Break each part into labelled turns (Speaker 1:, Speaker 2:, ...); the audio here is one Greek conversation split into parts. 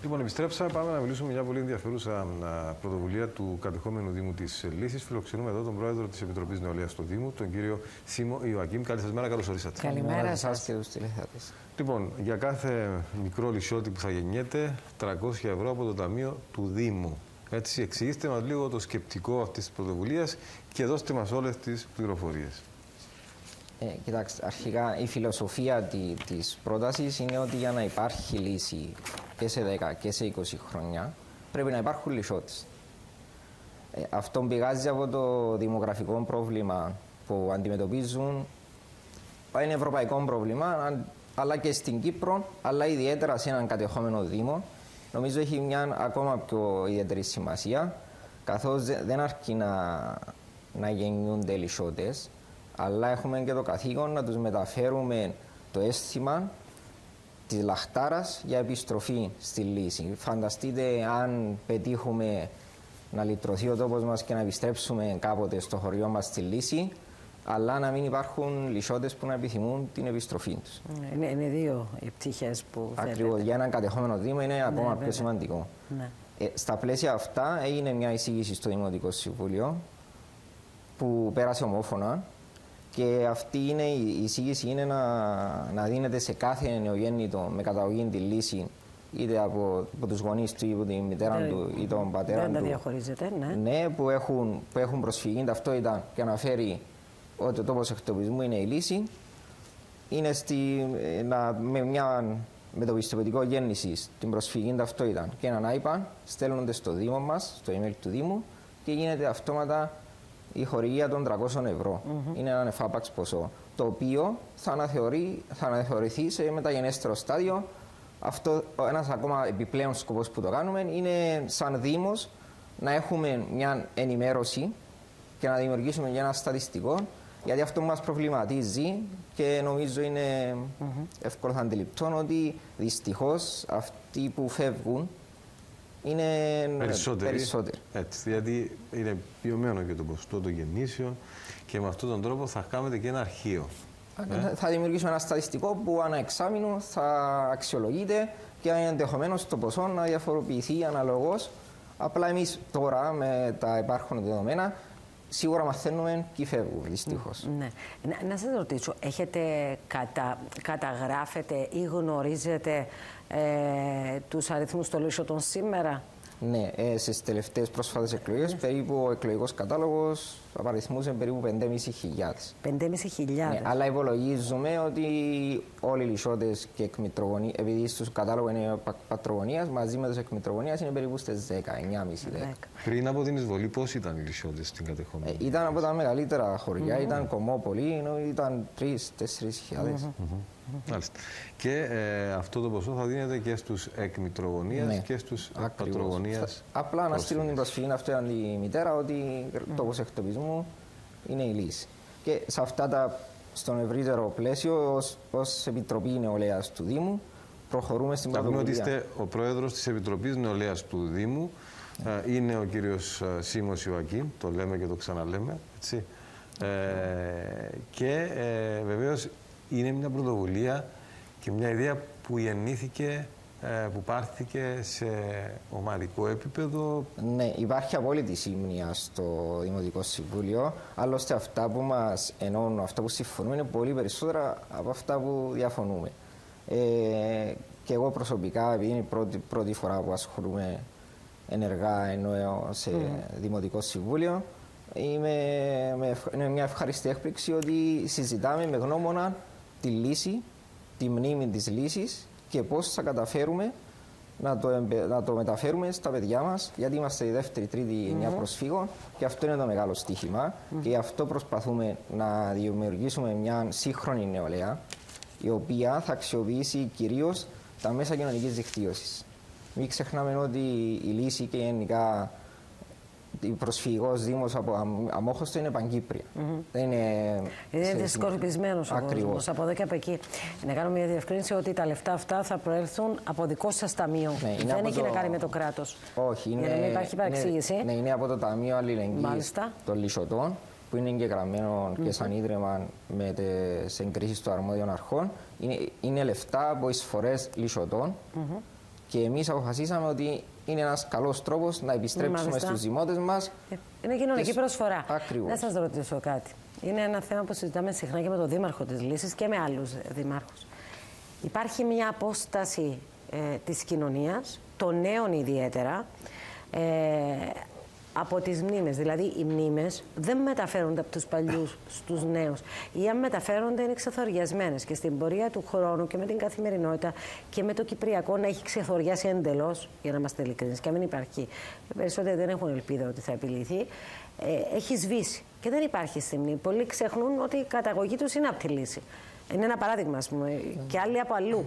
Speaker 1: Λοιπόν, επιστρέψαμε. Πάμε να μιλήσουμε για μια πολύ ενδιαφέρουσα πρωτοβουλία του κατεχόμενου Δήμου της Λύσης. Φιλοξενούμε εδώ τον πρόεδρο της Επιτροπής Νεολαίας του Δήμου, τον κύριο Σίμω Ιωακίμ. Καλή σας μέρα, καλώς ορίσατε.
Speaker 2: Καλημέρα σας και τους τηλεθεατές.
Speaker 1: Λοιπόν, για κάθε μικρό λυσιώτη που θα γεννιέται, 300 ευρώ από το Ταμείο του Δήμου. Έτσι, εξηγήστε μας λίγο το σκεπτικό αυτής της πρωτοβουλίας και δώστε μας όλες τις πληροφορίες.
Speaker 2: Κοιτάξτε, αρχικά η φιλοσοφία της πρότασης είναι ότι για να υπάρχει λύση και σε 10 και σε 20 χρόνια πρέπει να υπάρχουν λυσιώτες. Αυτό πηγάζει από το δημογραφικό πρόβλημα που αντιμετωπίζουν. Είναι ευρωπαϊκό πρόβλημα, αλλά και στην Κύπρο, αλλά ιδιαίτερα σε έναν κατεχόμενο Δήμο. Νομίζω έχει μια ακόμα πιο ιδιαίτερη σημασία, καθώς δεν αρκεί να γεννιούνται λυσιώτες, αλλά έχουμε και το καθήκον να τους μεταφέρουμε το αίσθημα της λαχτάρας για επιστροφή στη λύση. Φανταστείτε αν πετύχουμε να λυτρωθεί ο τόπος μας και να επιστρέψουμε κάποτε στο χωριό μας στη λύση, αλλά να μην υπάρχουν λυσιώτες που να επιθυμούν την επιστροφή τους.
Speaker 3: Είναι δύο οι πτυχές που
Speaker 2: ακριβώς, για έναν κατεχόμενο Δήμο είναι ακόμα πιο σημαντικό.
Speaker 3: Ναι.
Speaker 2: Στα πλαίσια αυτά έγινε μια εισήγηση στο Δημοτικό Συμβούλιο που πέρασε ομόφωνα. Και αυτή η εισήγηση είναι να δίνεται σε κάθε νεογέννητο με καταγωγή τη λύση, είτε από τους γονείς του, ή από τη μητέρα του ή τον πατέρα του.
Speaker 3: Δεν τα διαχωρίζεται, ναι.
Speaker 2: Ναι, που έχουν προσφυγή ταυτότητα και αναφέρει ότι ο τόπος εκτοπισμού είναι η λύση. Είναι με το πιστοποιητικό γέννηση την προσφυγή ταυτότητα και έναν iPad στέλνονται στο Δήμο μας, στο email του Δήμου και γίνεται αυτόματα η χορηγία των 300 ευρώ. Είναι ένα εφάπαξ ποσό, το οποίο θα αναθεωρηθεί σε μεταγενέστερο στάδιο. Αυτό, ένας ακόμα επιπλέον σκοπός που το κάνουμε είναι σαν Δήμος να έχουμε μια ενημέρωση και να δημιουργήσουμε ένα στατιστικό, γιατί αυτό μας προβληματίζει και νομίζω είναι εύκολο θα αντιληπτώ ότι δυστυχώς αυτοί που φεύγουν είναι περισσότεροι.
Speaker 1: Έτσι, γιατί είναι μειωμένο και το ποσοστό των γεννήσεων και με αυτόν τον τρόπο θα κάνετε και ένα αρχείο.
Speaker 2: Θα δημιουργήσουμε ένα στατιστικό που ανά εξάμηνο θα αξιολογείται και ενδεχομένως το ποσό να διαφοροποιηθεί αναλογώς. Απλά εμείς τώρα με τα υπάρχοντα δεδομένα σίγουρα μαθαίνουμε ποιοι φεύγουν, δυστυχώς.
Speaker 3: Ναι. Να σας ρωτήσω, καταγράφετε ή γνωρίζετε τους αριθμούς των λύσιωτων σήμερα?
Speaker 2: Ναι, στις τελευταίες πρόσφατες εκλογές περίπου ο εκλογικός κατάλογος απαριθμούσε περίπου 5.500.
Speaker 3: 5.500.
Speaker 2: Ναι, αλλά υπολογίζουμε ότι όλοι οι λυσιώτες και εκμητρογονίες, επειδή στους κατάλογο είναι πατρογονίας, μαζί με τους εκμητρογονίας είναι περίπου στις 10, 9,5-10.
Speaker 1: Πριν από την εισβολή, πώς ήταν οι λυσιώτες στην κατεχόμενη?
Speaker 2: Ήταν από τα μεγαλύτερα χωριά, ήταν Κομμόπολη, ενώ ήταν 3-4 χιλιάδες.
Speaker 1: Μάλιστα. Και αυτό το ποσό θα δίνεται και στους εκμητρογονίας και στους πατρογονίας.
Speaker 2: Απλά να στείλουν την προσφυγή αυτή η μητέρα ότι τόπος εκτοπισμού είναι η λύση. Και σε αυτά στον ευρύτερο πλαίσιο, ως Επιτροπή Νεολαίας του Δήμου, προχωρούμε στην πρωτοβουλία.
Speaker 1: Να πούμε ότι είστε ο πρόεδρος της Επιτροπής Νεολαίας του Δήμου. Είναι ο κύριος Σίμως Ιωακίμ, το λέμε και το ξαναλέμε. Έτσι. Και βεβαίως είναι μια πρωτοβουλία και μια ιδέα που γεννήθηκε, που πάρθηκε σε ομαδικό επίπεδο.
Speaker 2: Ναι, υπάρχει απόλυτη σύμνοια στο Δημοτικό Συμβούλιο. Άλλωστε, αυτά που μας ενώνουν, αυτά που συμφωνούμε, είναι πολύ περισσότερα από αυτά που διαφωνούμε. Και εγώ προσωπικά, επειδή είναι η πρώτη φορά που ασχολούμαι ενεργά ενώ σε Δημοτικό Συμβούλιο, είναι μια ευχαριστή έκπληξη ότι συζητάμε με γνώμονα τη λύση, τη μνήμη της λύσης και πώς θα καταφέρουμε να το μεταφέρουμε στα παιδιά μας, γιατί είμαστε η δεύτερη-τρίτη γενιά προσφύγων και αυτό είναι το μεγάλο στοίχημα και γι' αυτό προσπαθούμε να δημιουργήσουμε μια σύγχρονη νεολαία η οποία θα αξιοποιήσει κυρίως τα μέσα κοινωνικής δικτύωσης. Μην ξεχνάμε ότι η λύση και γενικά η προσφυγικός Δήμος από αμόχωστο είναι παγκύπρια.
Speaker 3: Είναι δισκορπισμένος ο κόσμος από εδώ και από εκεί. Να κάνουμε μια διευκρίνηση ότι τα λεφτά αυτά θα προέλθουν από δικό σας ταμείο. Δεν έχει να κάνει με το κράτος.
Speaker 2: Όχι,
Speaker 3: για να μην υπάρχει παρεξήγηση.
Speaker 2: Ναι, είναι από το Ταμείο Αλληλεγγύης των Λυσιωτών, που είναι εγγεγραμμένο και σαν ίδρυμα με τις εγκρίσεις των αρμόδιων αρχών. Είναι λεφτά από εισφορές λυσιωτών Και εμείς αποφασίσαμε ότι είναι ένας καλός τρόπος να επιστρέψουμε στους δημότες μας.
Speaker 3: Είναι κοινωνική προσφορά.
Speaker 2: Ακριβώς.
Speaker 3: Να σας ρωτήσω κάτι. Είναι ένα θέμα που συζητάμε συχνά και με τον Δήμαρχο της Λύσης και με άλλους δημάρχους. Υπάρχει μια απόσταση της κοινωνίας, των νέων ιδιαίτερα, από τις μνήμες. Δηλαδή, οι μνήμες δεν μεταφέρονται από τους παλιούς στους νέους. Ή αν μεταφέρονται, είναι ξεθοριασμένες. Και στην πορεία του χρόνου και με την καθημερινότητα και με το Κυπριακό να έχει ξεθοριάσει εντελώς, για να είμαστε ειλικρινείς, και να μην υπάρχει. Οι περισσότεροι δεν έχουν ελπίδα ότι θα επιλυθεί. Έχει σβήσει και δεν υπάρχει στη μνήμη. Πολλοί ξεχνούν ότι η καταγωγή τους είναι από τη Λύση. Είναι ένα παράδειγμα, ας πούμε, και άλλοι από αλλού.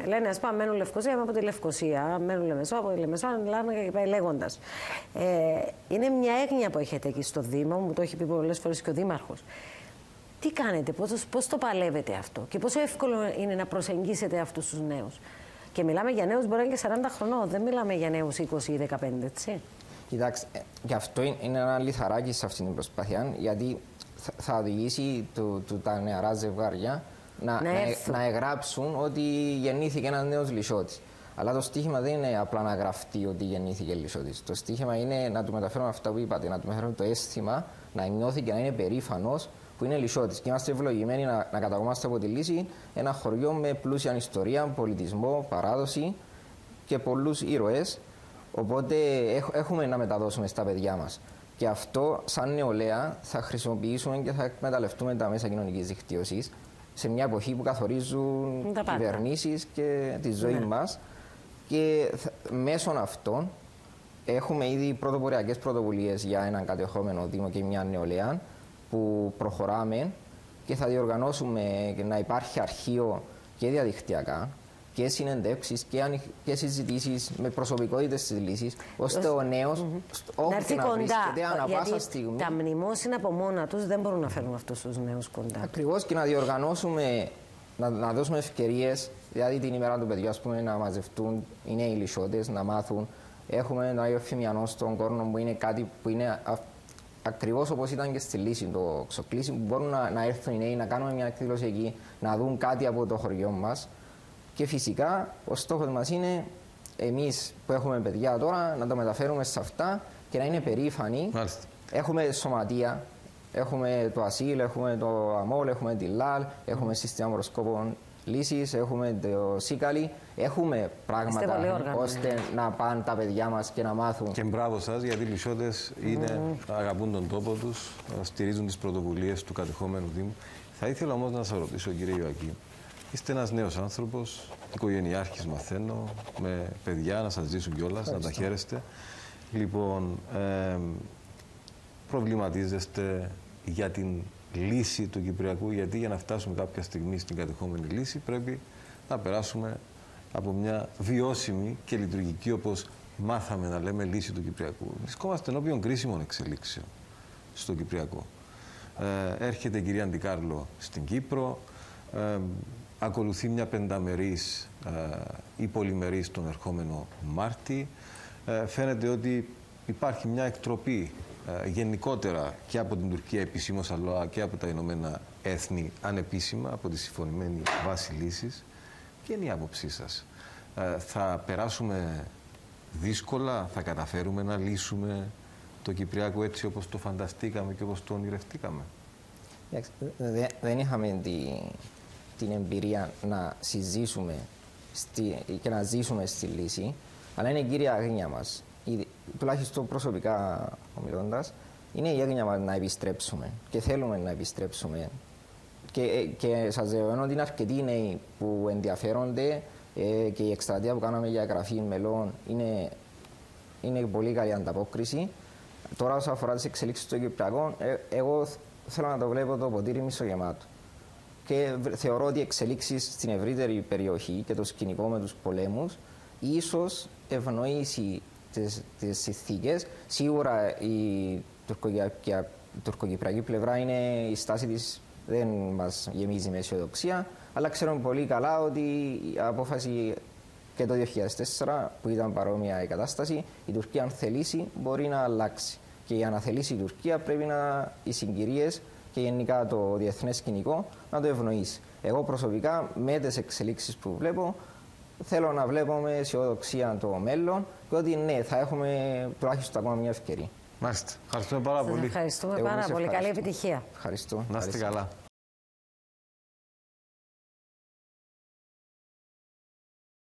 Speaker 3: Λένε, ας πούμε, μένουν Λευκοσία, είμαι από τη Λευκοσία, μένουν Λεμεσό, από τη Λεμεσό, λένε και πάει λέγοντας. Είναι μια έγνοια που έχετε εκεί στο Δήμο, μου το έχει πει πολλές φορές και ο Δήμαρχος. Τι κάνετε, πώς το παλεύετε αυτό και πόσο εύκολο είναι να προσεγγίσετε αυτούς τους νέους. Και μιλάμε για νέους μπορεί να είναι και 40 χρονών, δεν μιλάμε για νέους 20 ή 15, έτσι.
Speaker 2: Κοιτάξτε, γι' αυτό είναι ένα λιθαράκι σε αυτή την προσπάθεια, γιατί θα οδηγήσει τα νεαρά ζευγάρια να εγγράψουν ότι γεννήθηκε ένας νέος Λυσότης. Αλλά το στοίχημα δεν είναι απλά να γραφτεί ότι γεννήθηκε Λυσότης. Το στοίχημα είναι να του μεταφέρουν αυτά που είπατε, να του μεταφέρουν το αίσθημα, να νιώθει και να είναι περήφανος που είναι Λυσότης. Και είμαστε ευλογημένοι να καταγόμαστε από τη Λύση ένα χωριό με πλούσια ιστορία, πολιτισμό, παράδοση και πολλούς ήρωες. Οπότε έχουμε να μεταδώσουμε στα παιδιά μας. Και αυτό, σαν νεολαία, θα χρησιμοποιήσουμε και θα εκμεταλλευτούμε τα μέσα κοινωνικής δικτύωσης σε μια εποχή που καθορίζουν κυβερνήσεις και τη ζωή μας. Και μέσω αυτών έχουμε ήδη πρωτοποριακές πρωτοβουλίες για έναν κατεχόμενο Δήμο και μια νεολαία που προχωράμε και θα διοργανώσουμε να υπάρχει αρχείο και διαδικτυακά και συνεντεύξεις και συζητήσεις με προσωπικότητες της Λύσης, ώστε ο νέος
Speaker 3: να έρθει κοντά.
Speaker 2: Ανά πάσα στιγμή.
Speaker 3: Τα μνημόσυνα από μόνα τους δεν μπορούν να φέρουν αυτούς τους νέους κοντά.
Speaker 2: Ακριβώς, και να διοργανώσουμε, να δώσουμε ευκαιρίες, δηλαδή την ημέρα του παιδιού, ας πούμε, να μαζευτούν οι νέοι Λυσότες, να μάθουν. Έχουμε ένα Άγιο Φημιανό στον Κόρνο που είναι κάτι που είναι ακριβώς όπως ήταν και στη Λύση, το Ξοκλήσι, που μπορούν να έρθουν οι νέοι, να κάνουμε μια εκδήλωση εκεί, να δουν κάτι από το χωριό μας. Και φυσικά ο στόχος μας είναι εμείς που έχουμε παιδιά τώρα να το μεταφέρουμε σε αυτά και να είναι περήφανοι.
Speaker 1: Μάλιστα.
Speaker 2: Έχουμε σωματεία, έχουμε το ΑΣΥΛ, έχουμε το ΑΜΟΛ, έχουμε τη ΛΑΛ, έχουμε σύστημα μοροσκόπων Λύσης, έχουμε το ΣΥΚΑΛΙ. Έχουμε πράγματα ώστε να πάνε τα παιδιά μας και να μάθουν.
Speaker 1: Και μπράβο σας, γιατί οι Λυσότες αγαπούν τον τόπο τους, στηρίζουν τις πρωτοβουλίες του κατεχόμενου Δήμου. Θα ήθελα όμως να σας ρωτήσω, κύριε Ιωακή. Είστε ένας νέος άνθρωπος, οικογενειάρχης μαθαίνω, με παιδιά να σας ζήσουν κιόλας, να τα χαίρεστε. Λοιπόν, προβληματίζεστε για την λύση του Κυπριακού, γιατί για να φτάσουμε κάποια στιγμή στην κατεχόμενη λύση πρέπει να περάσουμε από μια βιώσιμη και λειτουργική, όπως μάθαμε να λέμε, λύση του Κυπριακού. Βρισκόμαστε ενώπιον κρίσιμων εξελίξεων στο Κυπριακό. Έρχεται η κυρία Αντικάρλο στην Κύπρο, ακολουθεί μια πενταμερής ή πολυμερής τον ερχόμενο Μάρτη. Φαίνεται ότι υπάρχει μια εκτροπή γενικότερα και από την Τουρκία επισήμως, αλλά και από τα Ηνωμένα Έθνη ανεπίσημα, από τη συμφωνημένη βάση λύσης. Ποια είναι η άποψή σας? Θα περάσουμε δύσκολα, θα καταφέρουμε να λύσουμε το Κυπριακό έτσι όπως το φανταστήκαμε και όπως το ονειρευτήκαμε?
Speaker 2: Δεν είχαμε την εμπειρία να συζήσουμε και να ζήσουμε στη λύση, αλλά είναι η κύρια αγρίνια μας. Τουλάχιστον προσωπικά ομιλώντας, είναι η αγρίνια μας να επιστρέψουμε και θέλουμε να επιστρέψουμε. Και σας διαβεβαιώνω ότι είναι αρκετοί νέοι που ενδιαφέρονται και η εκστρατεία που κάναμε για εγγραφή μελών είναι πολύ καλή ανταπόκριση. Τώρα, όσον αφορά τις εξελίξεις του Κυπριακού, εγώ θέλω να το βλέπω το ποτήρι μισογεμάτο. Και θεωρώ ότι οι εξελίξεις στην ευρύτερη περιοχή και το σκηνικό με τους πολέμους ίσως ευνοήσει τις συνθήκες. Σίγουρα η τουρκοκυπριακή πλευρά η στάση της δεν μας γεμίζει με αισιοδοξία, αλλά ξέρουμε πολύ καλά ότι η απόφαση και το 2004 που ήταν παρόμοια η κατάσταση, η Τουρκία αν θελήσει μπορεί να αλλάξει. Και για να θελήσει η Τουρκία πρέπει οι συγκυρίες και γενικά το διεθνές σκηνικό να το ευνοήσει. Εγώ προσωπικά με τις εξελίξεις που βλέπω θέλω να βλέπω με αισιοδοξία το μέλλον και ότι ναι, θα έχουμε τουλάχιστον ακόμα μια ευκαιρία.
Speaker 1: Μάλιστα. Ευχαριστούμε πάρα πολύ.
Speaker 3: Ευχαριστούμε πάρα πολύ. Καλή επιτυχία.
Speaker 2: Ευχαριστώ.
Speaker 1: Να είστε καλά.